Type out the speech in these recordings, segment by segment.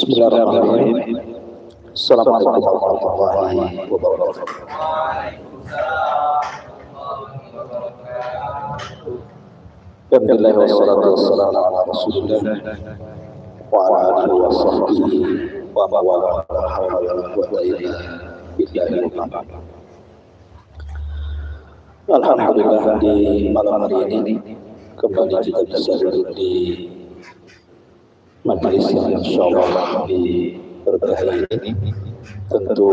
Bismillahirrahmanirrahim. Assalamualaikum warahmatullahi wabarakatuh. Alhamdulillah wassalatu wassalamu ala Rasulillah wa ala alihi wa sahbihi wa man wala la hawla wa la quwwata illa billah. Alhamdulillah, di malam hari ini kembali kita bisa duduk di majelis yang insyaallah diberkahi ini. Tentu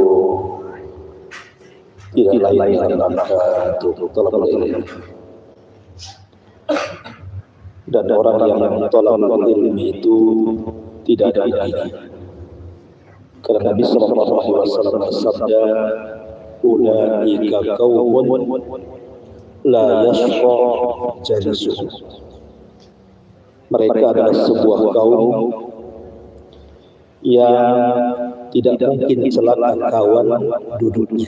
tidak lain dalam rangka untuk talabul ilmi. Dan orang yang talabul ilmi itu tidak ada ini. Karena Nabi sallallahu alaihi wasallam bersabda, "Ulaika qaumun la yashqa jalisuhum." Mereka adalah sebuah kaum yang tidak mungkin celaka kawan duduknya.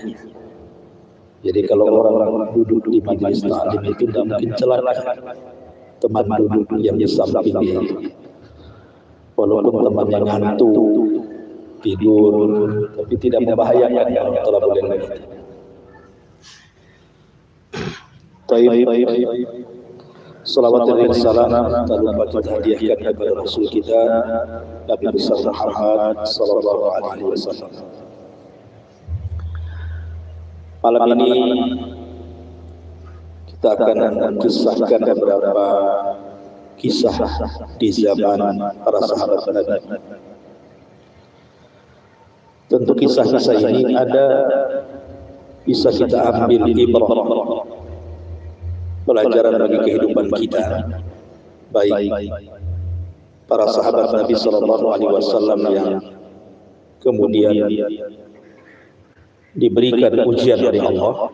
Jadi kalau orang duduk di majelis ta'lim itu tidak mungkin celaka teman duduk yang di sampingnya itu. Walaupun temannya ngantuk, tidur, tapi tidak membahayakan kalau talabul ilmi. Salawat dan salam tak lupa kita hadiahkan kepada Rasul kita Nabi besar Muhammad sallallahu alaihi wasallam. Malam ini kita akan mengisahkan beberapa kisah di zaman para sahabat Nabi. Tentu kisah-kisah ini bisa kita ambil ibrah, pelajaran bagi kehidupan kita, baik para sahabat Nabi sallallahu alaihi wasallam yang kemudian diberikan ujian dari Allah,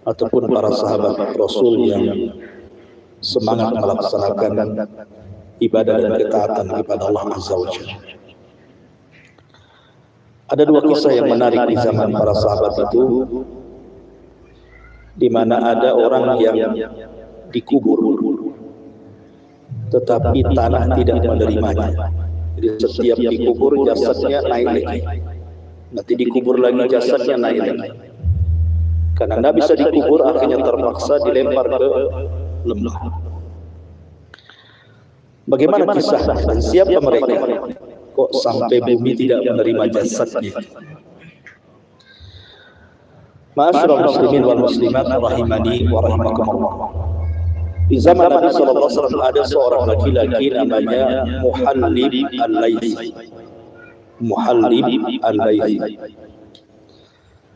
ataupun para sahabat Rasul yang semangat melaksanakan ibadah dan ketaatan kepada Allah Azza wa Jalla. Ada dua kisah yang menarik di zaman para sahabat itu, di mana ada orang yang dikubur tetapi tanah tidak menerimanya. Jadi setiap dikubur jasadnya naik lagi, nanti dikubur lagi jasadnya naik lagi. Karena tidak bisa dikubur, akhirnya terpaksa dilempar ke lembah. Bagaimana kisahnya dan siapa mereka? Kok sampai bumi tidak menerima jasadnya? Ma'asyiral muslimin wal muslimat rahimani wa rahimakumullah. Di zaman Nabi sallallahu alaihi wasallam ada seorang laki-laki namanya Muhallib al-Laitsi. Muhallib al-Laitsi.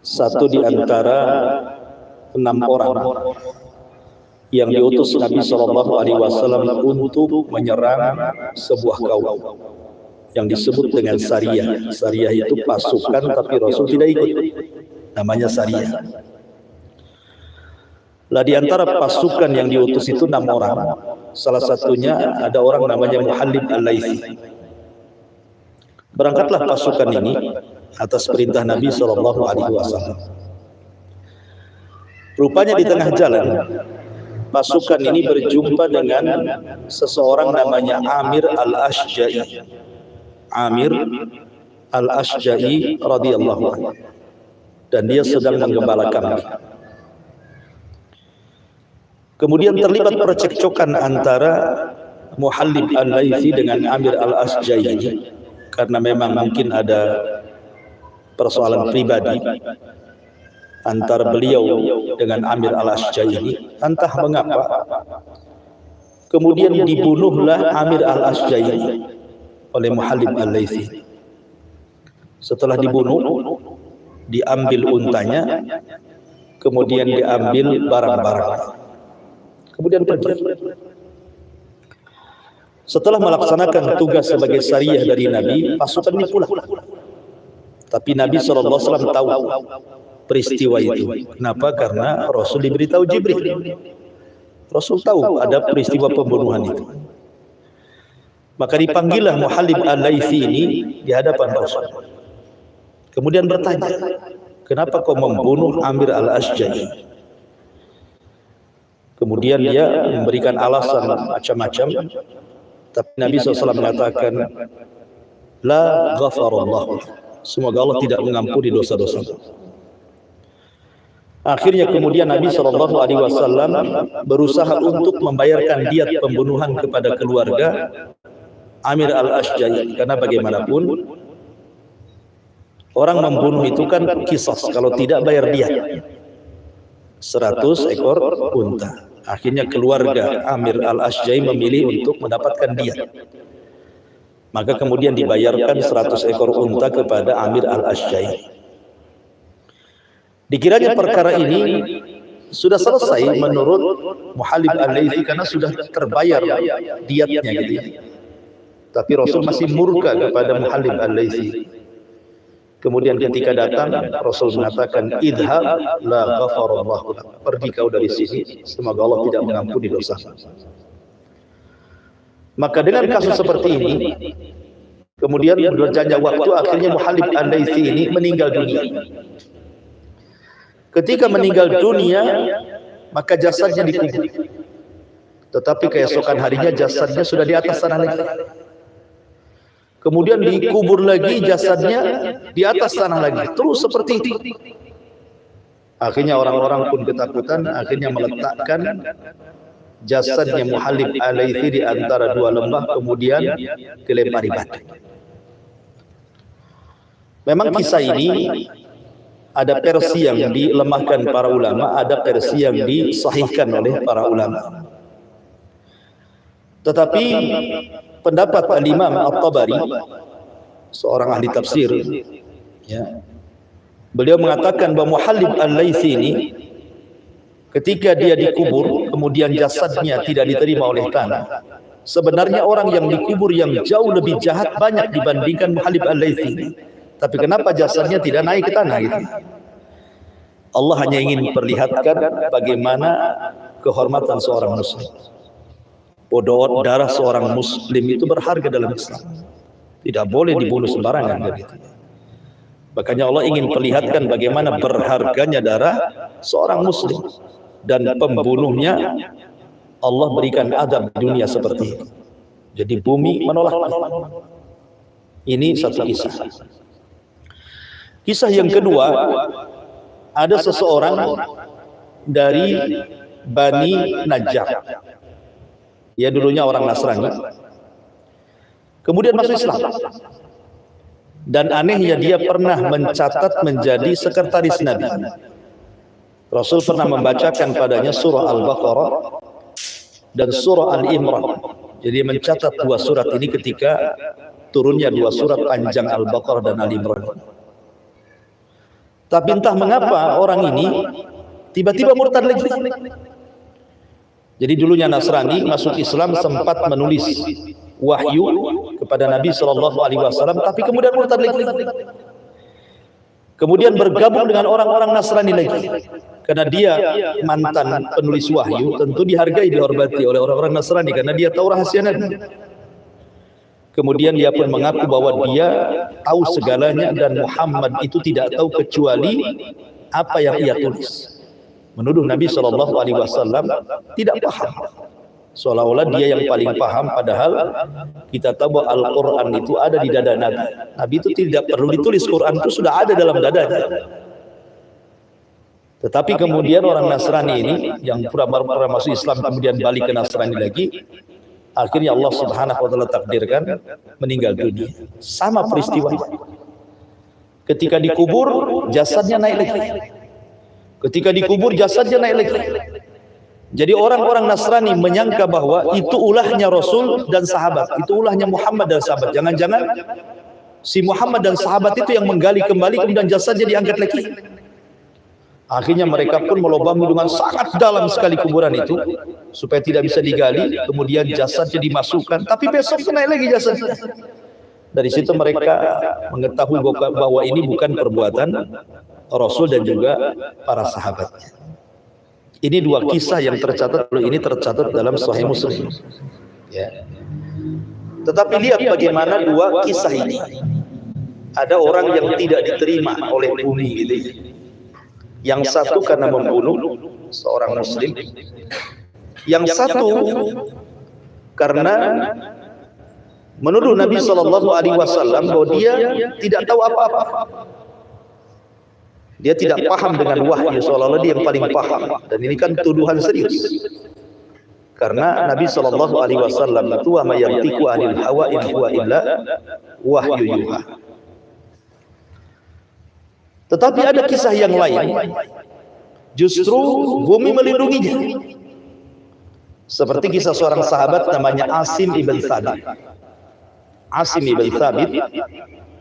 Satu di antara 6 orang yang diutus Nabi sallallahu alaihi wasallam untuk menyerang sebuah kaum yang disebut dengan Sariyah. Sariyah itu pasukan tapi Rasul tidak ikut. Namanya Sariyah. Lah di antara pasukan yang diutus itu 6 orang. Salah satunya ada orang namanya Muhallib al-Laitsi. Berangkatlah pasukan ini atas perintah Nabi sallallahu alaihi wasallam. Rupanya di tengah jalan pasukan ini berjumpa dengan seseorang namanya Amir al-Ashja'i. Amir al-Ashja'i radhiyallahu anhu. Dan dia sedang menggembala kambing. Kemudian terlibat percekcokan antara Muhallib al-Laitsi dengan Amir al-Ashja'i, karena memang mungkin ada persoalan pribadi antara beliau dengan Amir al-Ashja'i ini. Entah mengapa kemudian dibunuhlah Amir al-Ashja'i oleh Muhallib al-Laitsi. Setelah dibunuh, diambil untanya, kemudian diambil barang-barang, kemudian pergi. Setelah melaksanakan tugas sebagai Sariyah dari Nabi, pasukan ini pulang. Tapi Nabi SAW tahu peristiwa itu. Kenapa? Karena Rasul diberitahu Jibril. Rasul tahu ada peristiwa pembunuhan itu. Maka dipanggillah Muhallib al-Laitsi ini di hadapan Rasul. Kemudian bertanya, kenapa kau membunuh Amir al-Ashja'i? Kemudian dia memberikan alasan macam-macam, tapi Nabi SAW mengatakan, la ghafarallahu. Semoga Allah tidak mengampuni dosa-dosa. Akhirnya kemudian Nabi SAW berusaha untuk membayarkan diat pembunuhan kepada keluarga Amir al-Ashja'i, karena bagaimanapun orang membunuh itu kan qisas, kalau tidak bayar diat 100 ekor unta. Akhirnya keluarga Amir al-Ashja'i memilih untuk mendapatkan diat. Maka kemudian dibayarkan 100 ekor unta kepada Amir al-Ashja'i. Dikiranya perkara ini sudah selesai menurut Muhallib al-Laythi karena sudah terbayar diatnya gitu ya. Tapi Rasul masih murka kepada Muhallib al-Laythi. Kemudian ketika datang Rasul mengatakan, idhab la ghafarallahu lak. Pergi kau dari sini, semoga Allah tidak mengampuni dosa. Maka dengan kasus seperti ini, kemudian berjalannya waktu, akhirnya Muhallib al-Laythi ini meninggal dunia. Ketika meninggal dunia, maka jasadnya dikubur. Tetapi keesokan harinya jasadnya sudah di atas tanah lagi. Kemudian dikubur lagi jasadnya di atas tanah lagi. Terus seperti itu. Akhirnya orang-orang pun ketakutan, akhirnya meletakkan jasadnya Muhallib al-Laythi di antara dua lembah, kemudian dilempari batu. Memang kisah ini ada versi yang dilemahkan para ulama, ada versi yang disahihkan oleh para ulama. Tetapi pendapat Al-Imam At-Tabari, seorang ahli tafsir, ya, beliau mengatakan bahwa Muhallib al-Laythi ini ketika dia dikubur, kemudian jasadnya tidak diterima oleh tanah. Sebenarnya orang yang dikubur yang jauh lebih jahat banyak dibandingkan Muhallib al-Laythi. Tapi kenapa jasadnya tidak naik ke tanah gitu? Allah hanya ingin perlihatkan bagaimana kehormatan seorang muslim. Bodoh, darah seorang muslim itu berharga dalam Islam. Tidak boleh dibunuh sembarangan gitu. Makanya Allah ingin perlihatkan bagaimana berharganya darah seorang muslim, dan pembunuhnya Allah berikan azab di dunia seperti itu. Jadi bumi menolaknya. Ini satu kisah. Kisah yang kedua, ada seseorang dari Bani Najjar. Dia dulunya orang Nasrani, kemudian masuk Islam. Dan anehnya dia pernah mencatat menjadi sekretaris Nabi. Rasul pernah membacakan padanya surah Al-Baqarah dan surah Al-Imran. Jadi mencatat dua surat ini ketika turunnya dua surat panjang Al-Baqarah dan Al-Imran. Tapi entah mengapa orang ini tiba-tiba murtad lagi. Jadi dulunya Nasrani, masuk Islam, sempat menulis wahyu kepada Nabi SAW, tapi kemudian murtad lagi. Kemudian bergabung dengan orang-orang Nasrani lagi. Karena dia mantan penulis wahyu, tentu dihargai, dihormati oleh orang-orang Nasrani karena dia tahu rahasia Nabi. Kemudian dia pun mengaku bahwa dia tahu segalanya dan Muhammad itu tidak tahu kecuali apa yang ia tulis. Menuduh Nabi SAW tidak paham. Seolah-olah dia yang paling paham, padahal kita tahu bahwa Al-Quran itu ada di dada Nabi. Nabi itu tidak perlu ditulis, Quran itu sudah ada dalam dadanya. Tetapi kemudian orang Nasrani ini yang pura-pura masuk Islam kemudian balik ke Nasrani lagi, akhirnya Allah Subhanahu wa taala takdirkan meninggal dunia. Sama peristiwanya. Ketika dikubur, jasadnya naik lagi. Ketika dikubur, jasadnya naik lagi. Jadi orang-orang Nasrani menyangka bahwa itu ulahnya Rasul dan sahabat, itu ulahnya Muhammad dan sahabat. Jangan-jangan si Muhammad dan sahabat itu yang menggali kembali, kemudian jasadnya diangkat lagi. Akhirnya mereka pun melubangi dengan sangat dalam sekali kuburan itu supaya tidak bisa digali, kemudian jasadnya dimasukkan, tapi besok naik lagi jasadnya. Dari situ mereka mengetahui bahwa ini bukan perbuatan Rasul dan juga para sahabatnya. Ini dua kisah yang tercatat, ini tercatat dalam Sahih Muslim. Ya. Tetapi lihat bagaimana dua kisah ini. Ada orang yang tidak diterima oleh bumi gitu. Yang satu karena membunuh seorang muslim, yang satu karena menuduh Nabi Shallallahu Alaihi Wasallam bahwa dia tidak tahu apa-apa. Dia tidak paham dengan wahyu, seolah-olah dia yang paling paham. Dan ini kan tuduhan serius. Karena Nabi Shallallahu Alaihi Wasallam itu wa may yantiqu 'anil hawa in huwa illa wahyu yuha. Tetapi ada kisah yang lain, justru bumi melindunginya. Seperti kisah seorang sahabat namanya Asim ibn Thabit. Asim ibn Thabit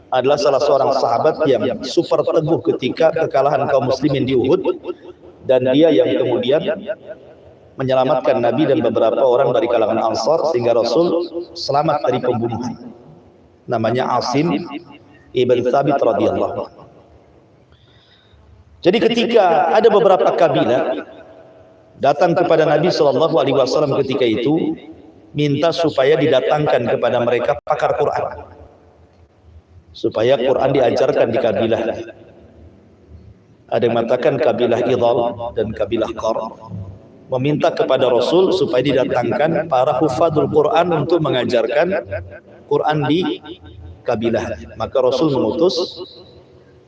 adalah salah seorang sahabat yang super teguh ketika kekalahan kaum muslimin di Uhud, dan dia yang kemudian menyelamatkan Nabi dan beberapa orang dari kalangan Ansar sehingga Rasul selamat dari pembunuhan. Namanya Asim ibn Thabit radhiyallahu anhu. Jadi ketika ada beberapa kabilah datang kepada Nabi Shallallahu Alaihi Wasallam ketika itu, minta supaya didatangkan kepada mereka pakar Quran, supaya Quran diajarkan di kabilah. Ada yang mengatakan kabilah Idhal dan kabilah Qar meminta kepada Rasul supaya didatangkan para hufadzul Quran untuk mengajarkan Quran di kabilah. Maka Rasul mengutus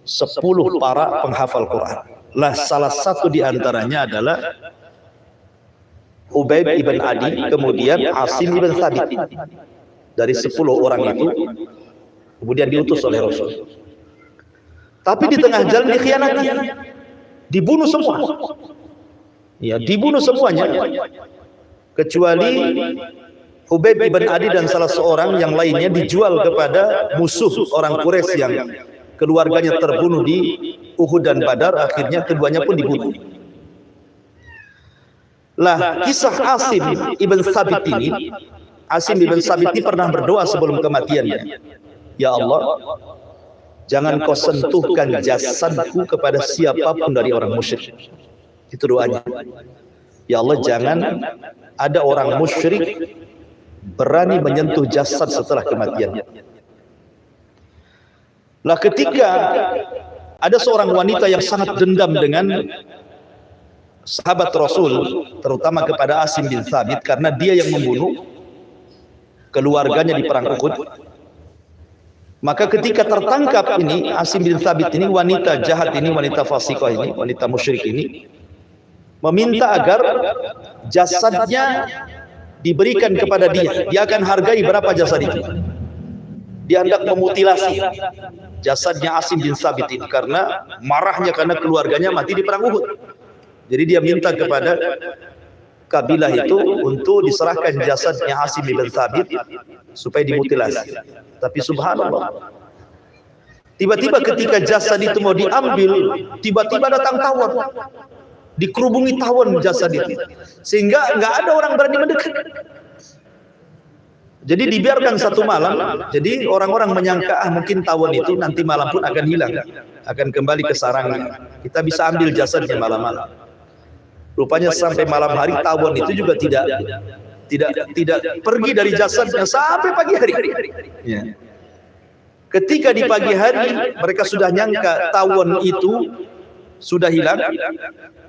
10 para penghafal Quran. Lah salah satu di antaranya adalah Ubayd ibn Adi, kemudian Asim ibn Thabit. Dari 10 orang itu kemudian diutus oleh Rasul. Tapi di tengah jalan dikhianati, dibunuh semua. Ya, dibunuh semuanya, kecuali Ubayd ibn Adi dan salah seorang yang lainnya dijual kepada musuh orang Quraisy yang keluarganya terbunuh di Uhud dan Badar. Akhirnya keduanya pun dibunuh. Lah kisah Asim ibn Thabit ini, Asim ibn Thabit ini pernah berdoa sebelum kematiannya, ya Allah, jangan kau sentuhkan jasadku kepada siapapun dari orang musyrik. Itu doanya. Ya Allah, jangan ada orang musyrik berani menyentuh jasad setelah kematiannya. Lah ketika ada seorang wanita yang sangat dendam dengan sahabat Rasul, terutama kepada Asim bin Thabit, karena dia yang membunuh keluarganya di perang Uhud. Maka ketika tertangkap ini Asim bin Thabit ini, wanita jahat ini, wanita fasiqah ini, wanita musyrik ini, meminta agar jasadnya diberikan kepada dia. Dia akan hargai berapa jasad itu. Dia hendak memutilasi jasadnya Asim bin Thabit ini karena marahnya karena keluarganya mati di perang Uhud. Jadi dia minta kepada kabilah itu untuk diserahkan jasadnya Asim bin Thabit supaya dimutilasi. Tapi subhanallah, tiba-tiba ketika jasad itu mau diambil, tiba-tiba datang tawon. Dikerubungi tawon jasad itu, sehingga nggak ada orang berani mendekat. Jadi dibiarkan satu malam. Jadi orang-orang menyangka mungkin tawon itu nanti malam pun akan hilang, akan kembali ke sarangnya. Kita bisa ambil jasadnya malam-malam. Rupanya sampai malam hari tawon itu juga tidak pergi dari jasadnya sampai pagi hari. Ya. Ketika di pagi hari mereka sudah nyangka tawon itu sudah hilang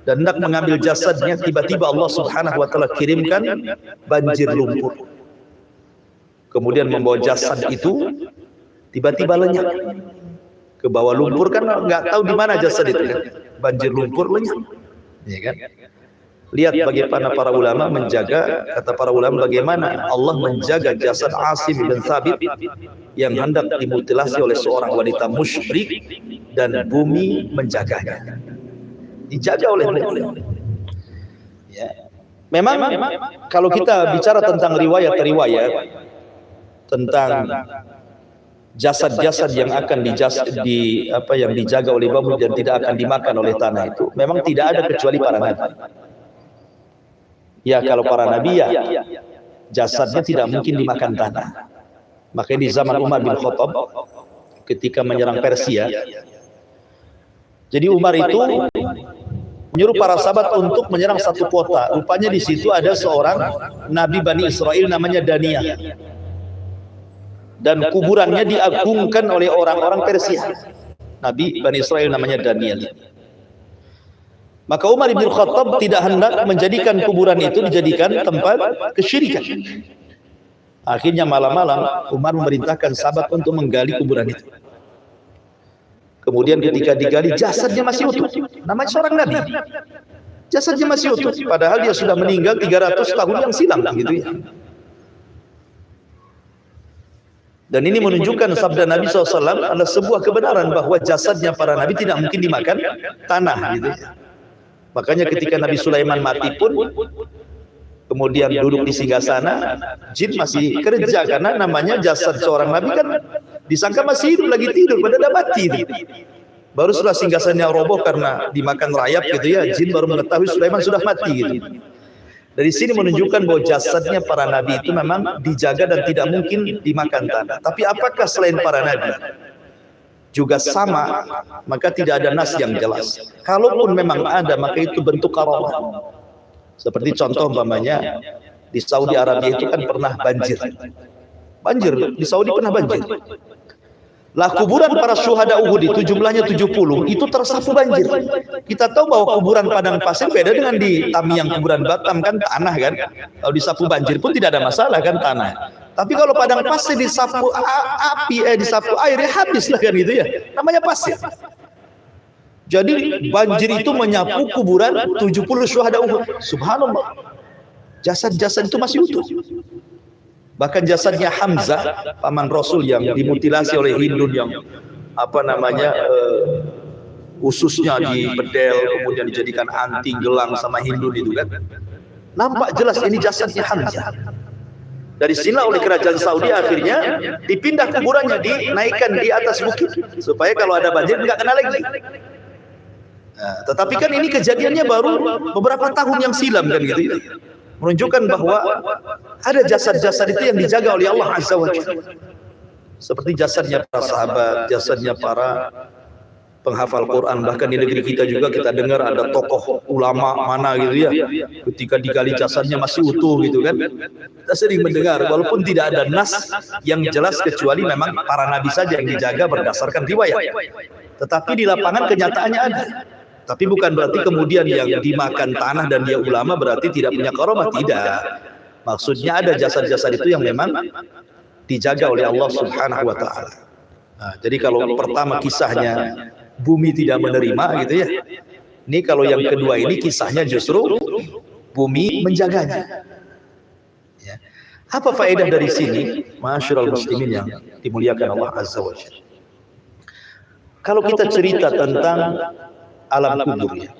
dan hendak mengambil jasadnya, tiba-tiba Allah Subhanahu wa taala kirimkan banjir lumpur. Kemudian membawa jasad itu tiba-tiba lenyap ke bawah lumpur, kan nggak tahu di mana jasad itu kan. Banjir lumpur lenyap. Ya kan? Lihat bagaimana para ulama menjaga, kata para ulama bagaimana Allah menjaga jasad Asim bin Thabit yang hendak dimutilasi oleh seorang wanita musyrik dan bumi menjaganya. Dijaga oleh beliau. Ya. Memang kalau kita bicara tentang riwayat-riwayat tentang jasad-jasad yang akan yang dijaga oleh bumi dan tidak akan dimakan oleh tanah itu, memang tidak ada kecuali para nabi. Ya, kalau para nabi ya jasadnya tidak mungkin dimakan tanah. Makanya di zaman Umar bin Khattab ketika menyerang Persia, jadi Umar itu menyuruh para sahabat untuk menyerang satu kota. Rupanya di situ ada seorang nabi Bani Israel namanya Daniel, dan kuburannya diagungkan oleh orang-orang Persia. Nabi Bani Israel namanya Daniel. Maka Umar bin Khattab tidak hendak menjadikan kuburan itu dijadikan tempat kesyirikan. Akhirnya malam-malam Umar memerintahkan sahabat untuk menggali kuburan itu. Kemudian ketika digali, jasadnya masih utuh. Namanya seorang nabi, jasadnya masih utuh, padahal dia sudah meninggal 300 tahun yang silam, gitu ya. Dan ini menunjukkan sabda Nabi SAW adalah sebuah kebenaran bahwa jasadnya para nabi tidak mungkin dimakan tanah, gitu. Makanya ketika Nabi Sulaiman mati pun, kemudian duduk di singgasana, jin masih kerja, karena namanya jasad seorang nabi kan disangka masih hidup, lagi tidur, padahal mati. Baru setelah singgasananya roboh karena dimakan rayap, gitu ya, jin baru mengetahui Sulaiman sudah mati, gitu. Dari sini menunjukkan bahwa jasadnya para nabi itu memang dijaga dan tidak mungkin dimakan tanah. Tapi apakah selain para nabi juga sama? Maka tidak ada nas yang jelas. Kalaupun memang ada, maka itu bentuk karamah. Seperti contoh umpamanya di Saudi Arabia itu kan pernah banjir. Banjir di Saudi pernah banjir. Lah kuburan para syuhada Uhud itu jumlahnya 70, itu tersapu banjir. Kita tahu bahwa kuburan padang pasir beda dengan di Tamiang, kuburan Batam kan tanah kan. Kalau disapu banjir pun tidak ada masalah kan, tanah. Tapi kalau padang pasir disapu disapu airnya habis lah kan, gitu ya. Namanya pasir. Jadi banjir itu menyapu kuburan 70 syuhada Uhud. Subhanallah. Jasad-jasad itu masih utuh. Bahkan jasadnya Hamzah, paman Rasul yang dimutilasi oleh Hindun, yang ususnya dibedel, kemudian dijadikan anting, gelang sama Hindun itu kan. Nampak jelas ini jasadnya Hamzah. Dari sinilah oleh kerajaan Saudi akhirnya dipindah kuburannya, dinaikkan di atas bukit supaya kalau ada banjir nggak kena lagi. Nah, tetapi kan ini kejadiannya baru beberapa tahun yang silam kan, gitu. Menunjukkan bahwa ada jasad-jasad itu yang dijaga oleh Allah Azza wa Jalla. Seperti jasadnya para sahabat, jasadnya para penghafal Quran. Bahkan di negeri kita juga kita dengar ada tokoh ulama mana gitu ya, ketika digali jasadnya masih utuh, gitu kan. Kita sering mendengar, walaupun tidak ada nas yang jelas kecuali memang para nabi saja yang dijaga berdasarkan riwayat. Tetapi di lapangan kenyataannya ada. Tapi bukan berarti kemudian yang dimakan tanah dan dia ulama berarti tidak punya karamah, tidak. Maksudnya ada jasad-jasad itu yang memang dijaga oleh Allah Subhanahu wa taala. Nah, jadi kalau pertama kisahnya bumi tidak menerima, gitu ya. Ini kalau yang kedua ini kisahnya justru bumi menjaganya. Ya. Apa faedah dari sini? Masyarul muslimin yang dimuliakan Allah Azza wa Jalla. Kalau kita cerita tentang alam kubur, ya.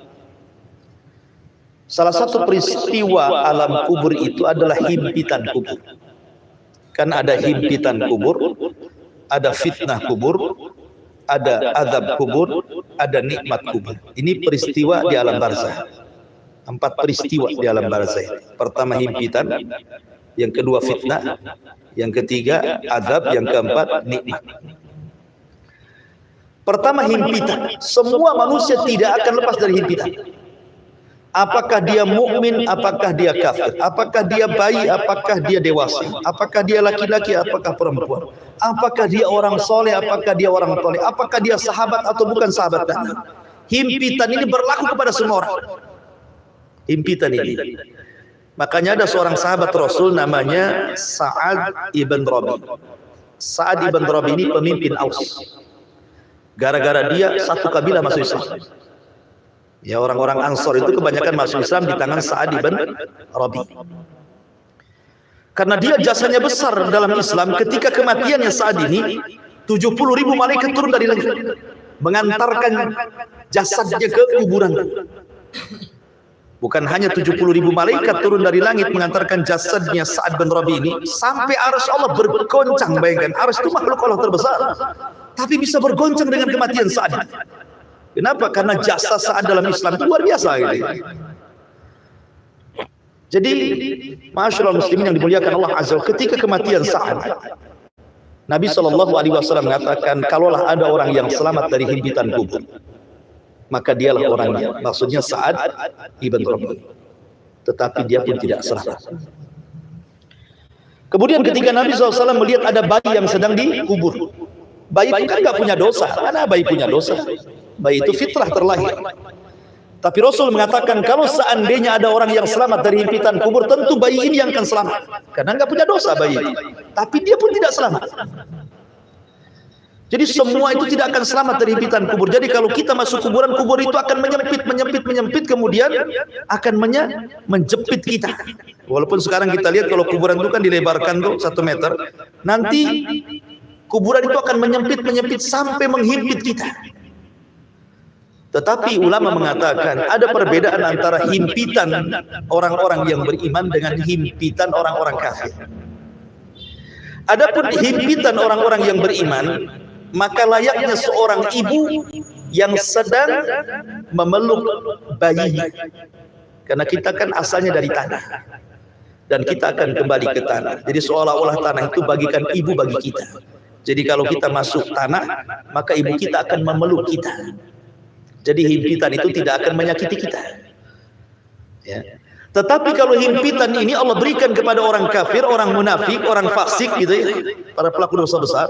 Salah satu peristiwa alam kubur itu adalah himpitan kubur. Kan ada himpitan kubur, ada fitnah kubur, ada azab kubur, ada nikmat kubur. Ini peristiwa di alam barzah. 4 peristiwa di alam barzah. Pertama himpitan, yang kedua fitnah, yang ketiga azab, yang keempat nikmat. Pertama himpitan, semua manusia tidak akan lepas dari himpitan. Apakah dia mukmin, apakah dia kafir, apakah dia bayi, apakah dia dewasa, apakah dia laki-laki, apakah perempuan, apakah dia orang soleh, apakah dia orang toleh, apakah dia sahabat atau bukan sahabat. Himpitan ini berlaku kepada semua orang. Himpitan ini. Makanya ada seorang sahabat Rasul namanya Sa'ad ibn Rabi. Sa'ad ibn Rabi ini pemimpin Aus. Gara-gara dia satu kabilah masuk Islam. Ya, orang-orang Ansor itu kebanyakan masuk Islam di tangan Sa'ad ibn Rabi. Karena dia jasanya besar dalam Islam, ketika kematiannya Sa'ad ini 70.000 malaikat turun dari langit mengantarkan jasadnya ke kuburan. Bukan hanya 70.000 malaikat turun dari langit mengantarkan jasadnya Sa'ad bin Rabi ini, sampai arsy Allah bergoncang. Bayangkan, arsy itu makhluk Allah terbesar, tapi bisa bergoncang dengan kematian Sa'ad. Kenapa? Karena jasa Sa'ad dalam Islam itu luar biasa, gitu. Jadi, masyaallah muslimin yang dimuliakan Allah Azza wa Jalla, ketika kematian Sa'ad, Nabi SAW mengatakan, kalaulah ada orang yang selamat dari himpitan kubur, maka dialah orangnya. Maksudnya Sa'ad ibn Rabi. Tetapi dia pun tidak selamat. Kemudian ketika Nabi SAW melihat ada bayi yang sedang dikubur. Bayi itu kan nggak punya dosa. Mana bayi punya dosa? Bayi itu fitrah terlahir. Tapi Rasul mengatakan kalau seandainya ada orang yang selamat dari himpitan kubur, tentu bayi ini yang akan selamat. Karena nggak punya dosa bayi itu. Tapi dia pun tidak selamat. Jadi semua itu tidak akan selamat dari himpitan kubur. Jadi kalau kita masuk kuburan, kubur itu akan menyempit, kemudian akan menjepit kita. Walaupun sekarang kita lihat kalau kuburan itu kan dilebarkan tuh 1 meter, nanti kuburan itu akan menyempit sampai menghimpit kita. Tetapi ulama mengatakan ada perbedaan antara himpitan orang-orang yang beriman dengan himpitan orang-orang kafir. Adapun himpitan orang-orang yang beriman, maka layaknya seorang ibu yang sedang memeluk bayinya. Karena kita kan asalnya dari tanah, dan kita akan kembali ke tanah. Jadi seolah-olah tanah itu bagikan ibu bagi kita. Jadi kalau kita masuk tanah, maka ibu kita akan memeluk kita. Jadi himpitan itu tidak akan menyakiti kita. Ya. Tetapi kalau himpitan ini Allah berikan kepada orang kafir, orang munafik, orang fasik gitu ya, para pelaku dosa besar,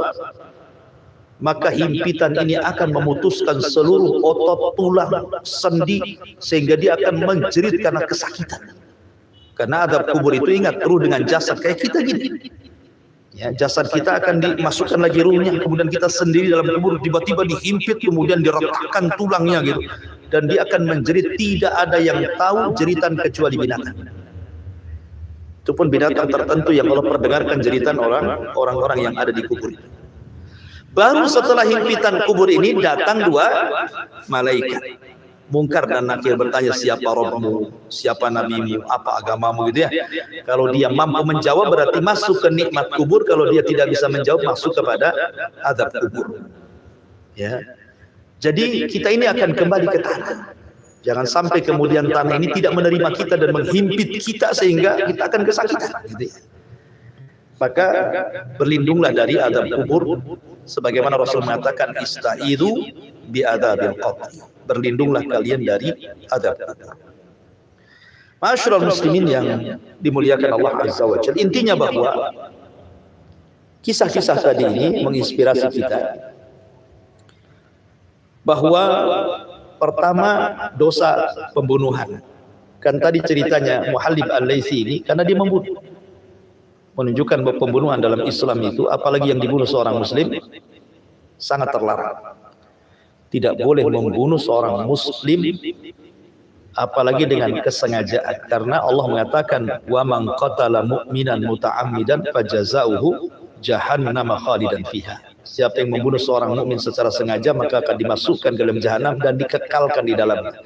maka himpitan ini akan memutuskan seluruh otot, tulang, sendi, sehingga dia akan menjerit karena kesakitan. Karena azab kubur itu ingat penuh dengan jasad kayak kita gini. Ya, jasad kita akan dimasukkan lagi ruhnya, kemudian kita sendiri dalam kubur tiba-tiba dihimpit, kemudian diretakkan tulangnya gitu, dan dia akan menjerit. Tidak ada yang tahu jeritan kecuali binatang. Itu pun binatang tertentu yang Allah perdengarkan jeritan orang-orang yang ada di kubur. Baru setelah himpitan kubur ini datang 2 malaikat. Mungkar dan Nakir bertanya, siapa Rabbmu, siapa nabimu, apa agamamu gitu ya. Kalau dia mampu menjawab berarti masuk ke nikmat kubur, kalau dia tidak bisa menjawab masuk kepada azab kubur. Ya. Jadi kita ini akan kembali ke tanah. Jangan sampai kemudian tanah ini tidak menerima kita dan menghimpit kita sehingga kita akan kesakitan gitu ya. Maka berlindunglah dari azab kubur sebagaimana Rasul mengatakan, istaizu bi adzabil qabr. Berlindunglah kalian dari azab kubur. Ma'asyiral muslimin yang dimuliakan Allah Azza wa Jalla, intinya bahwa kisah-kisah tadi ini menginspirasi kita bahwa pertama dosa pembunuhan. Kan tadi ceritanya Muhallib Al-Laitsi ini karena dia membunuh. Menunjukkan bahwa pembunuhan dalam Islam itu, apalagi yang dibunuh seorang muslim, sangat terlarang. Tidak boleh membunuh seorang muslim apalagi dengan kesengajaan, karena Allah mengatakan wa man qatala mu'minan muta'ammidan fajazauhu jahannam khalidan fiha. Siapa yang membunuh seorang mukmin secara sengaja maka akan dimasukkan ke dalam jahanam dan dikekalkan di dalamnya.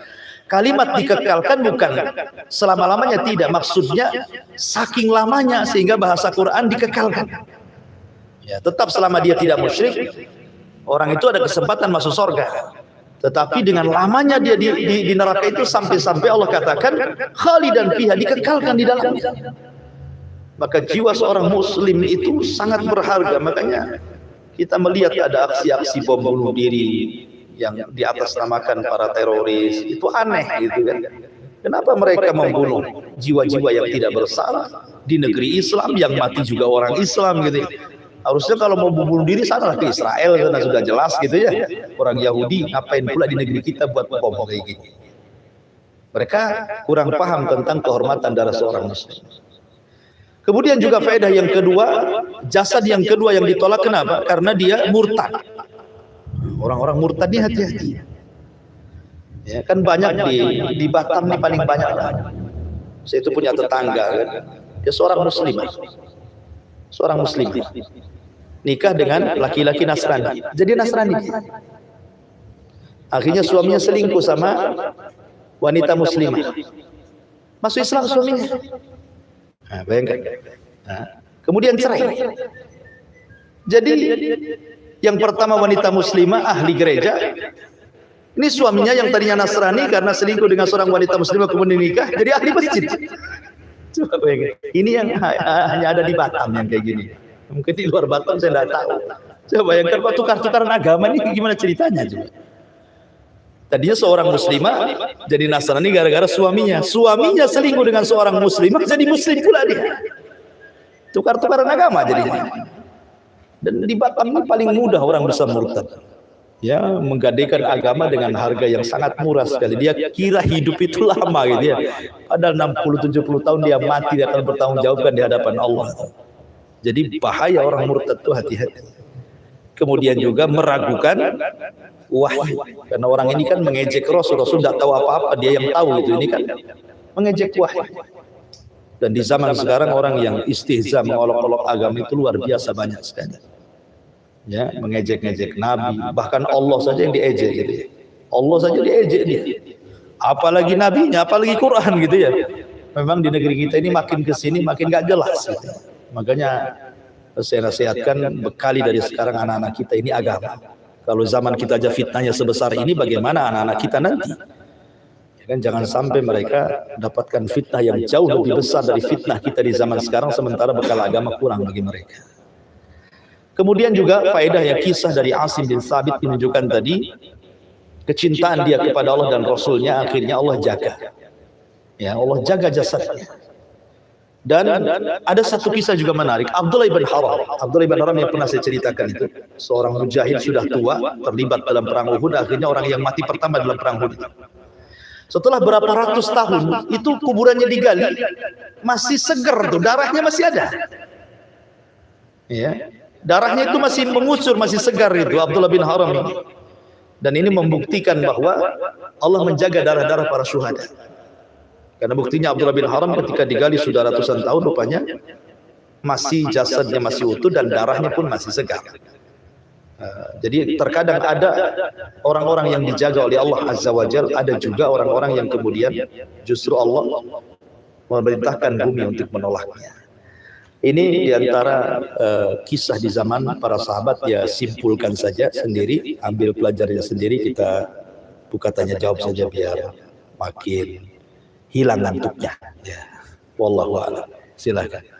Kalimat dikekalkan bukan selama-lamanya, tidak, maksudnya saking lamanya sehingga bahasa Quran dikekalkan. Ya, tetap selama dia tidak musyrik, orang itu ada kesempatan masuk surga. Tetapi dengan lamanya dia di neraka itu sampai-sampai Allah katakan khalidan fiha, dikekalkan di dalamnya. Maka jiwa seorang muslim itu sangat berharga. Makanya kita melihat ada aksi-aksi bom bunuh diri yang diatasnamakan para teroris, itu aneh gitu kan. Kenapa mereka membunuh jiwa-jiwa yang tidak bersalah di negeri Islam, yang mati juga orang Islam gitu. Harusnya kalau mau bunuh diri sanalah ke Israel, karena sudah jelas gitu ya. Orang Yahudi ngapain pula di negeri kita buat bom kayak gitu. Mereka kurang paham tentang kehormatan darah seorang muslim. Kemudian juga faedah yang kedua, jasad yang kedua yang ditolak, kenapa? Karena dia murtad. Orang-orang murtad ini hati-hati. Ya, kan banyak di Batam ini paling banyak lah. Saya itu punya tetangga kan. Dia seorang muslimah. Seorang muslimah. Nikah dengan laki-laki Nasrani. Jadi Nasrani. Akhirnya suaminya selingkuh sama wanita muslimah. Masuk Islam suaminya. Nah, bayangkan. Nah, kemudian cerai. Jadi yang pertama wanita muslimah ahli gereja. Ini suaminya yang tadinya Nasrani karena selingkuh dengan seorang wanita muslimah kemudian nikah jadi ahli masjid. Coba bayangkan. Ini yang hanya ada di Batam yang kayak gini. Mungkin di luar Batam saya tidak tahu. Coba bayangkan kok tukar-tukaran agama ini gimana ceritanya coba. Tadinya seorang muslimah jadi Nasrani gara-gara suaminya. Suaminya selingkuh dengan seorang muslimah jadi muslim pula dia. Tukar-tukaran agama jadinya. Dan di Batam ini paling mudah orang bisa murtad. ya, menggadaikan agama dengan harga yang sangat murah sekali. Dia kira hidup itu lama gitu ya. Padahal 60-70 tahun dia mati, dia akan bertanggungjawabkan di hadapan Allah. Jadi bahaya orang murtad itu, hati-hati. Kemudian juga meragukan wahyu. Karena orang ini kan mengejek Rasul tidak tahu apa-apa, dia yang tahu gitu. Ini kan mengejek wahyu. Dan di zaman sekarang orang yang istihza, mengolok-olok agama itu luar biasa banyak sekali. Ya, mengejek-ngejek Nabi, bahkan Allah saja yang diejek gitu ya. Allah saja diejek dia. Apalagi nabinya, apalagi Quran gitu ya. Memang di negeri kita ini makin kesini makin gak jelas gitu. Makanya saya nasihatkan, bekali dari sekarang anak-anak kita ini agama. Kalau zaman kita aja fitnahnya sebesar ini, bagaimana anak-anak kita nanti? Ya kan, jangan sampai mereka dapatkan fitnah yang jauh lebih besar dari fitnah kita di zaman sekarang, sementara bekal agama kurang bagi mereka. Kemudian juga faedah yang kisah dari Asim bin Thabit menunjukkan tadi, kecintaan dia kepada Allah dan Rasulnya, akhirnya Allah jaga. Ya, Allah jaga jasadnya. Dan ada satu kisah juga menarik, Abdullah bin Haram. Abdullah bin Haram yang pernah saya ceritakan itu, seorang mujahid sudah tua, terlibat dalam perang Uhud, akhirnya orang yang mati pertama dalam perang Uhud itu. Setelah berapa ratus tahun, itu kuburannya digali, masih seger tuh, darahnya masih ada. Ya, darahnya itu masih mengucur, masih segar itu Abdullah bin Haram ini. Dan ini membuktikan bahwa Allah menjaga darah-darah para syuhada. Karena buktinya Abdullah bin Haram ketika digali sudah ratusan tahun, rupanya masih jasadnya masih utuh dan darahnya pun masih segar. Jadi terkadang ada orang-orang yang dijaga oleh Allah Azza wa Jalla, ada juga orang-orang yang kemudian justru Allah memerintahkan bumi untuk menolaknya. Ini diantara kisah di zaman para sahabat, ya simpulkan saja sendiri, ambil pelajarannya sendiri, kita buka tanya jawab saja biar makin hilang ngantuknya. Ya, wallahu a'lam. Silakan.